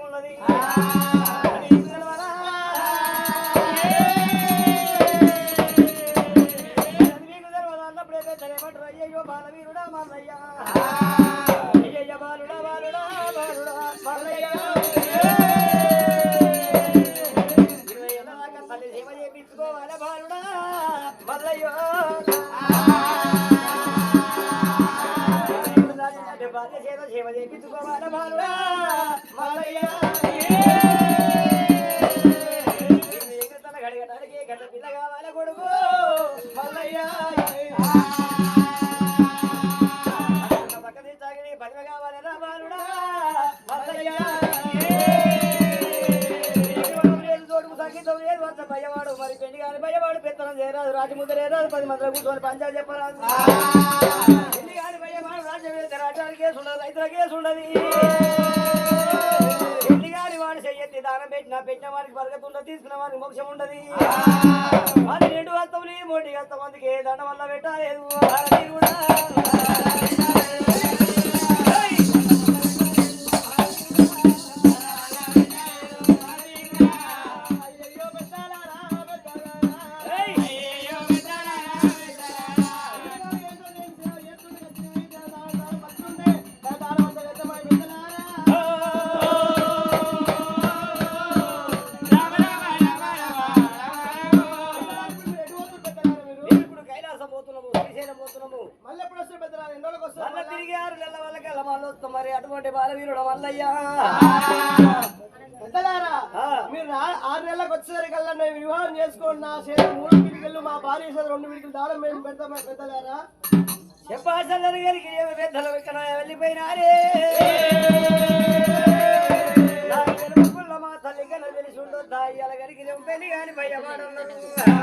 ఉన్నది అయ్యో బాలవీరుడా మల్లయ్య అయ్యయ్య బాలుడా బాలుడా బాలుడా మల్లయ్య తల్లి సేవ చేపించుకోవాలి బాలుడా మల్లయ్య భార్య చేత సేవ చేపించుకోవాలి బాలుడా మల్లయ్య గడగటానికి గడ్డ పిల్ల కావాలి కొడుకు మల్లయ్య పదవి కావాలి రా బాలుడా మల్లయ్య తోడుకు సంగీతం లేదు వంత భయవాడు మరి పెళ్లి కాని భయవాడు పెత్తనం చేయరాదు రాజముద్ర రాదు 10 మందిలో కూర్చొని పంచాలు చెప్పరాదు పెళ్లి కాని భయవాడు రాజ్యం రాజ్యానికి కేసు ఉండదు రైతుల కేసు ఉండదు పెళ్లి కాని వాడు చెయ్యెత్తి దానం పెట్టిన వారికి బరకత్ ఉండదు తీసుకున్న వారికి మోక్షం ఉండదు అది 2 హస్తం నీ 3 హస్తం అందుకే దండ వల్ల పెట్టలేదు కూడా మరి అటువంటి బాలవీరుడు మల్లయ్యా మీరు 6 నెలలకు వచ్చేసరికల్లా నేను వివాహం చేసుకోండి నా చేతి 3 పిడికలు మా భార్య చేతి 2 పిడికలు దానం మేము పెడతాం పెద్దలారా చెప్పాల్సిన గారికి పెద్దలు ఇక్కడ వెళ్ళిపోయినారే మా తల్లి కన్నా తెలిసి ఉండొద్దా ఇవాళ గారికి పెళ్లి కాని భయపడన్నాడు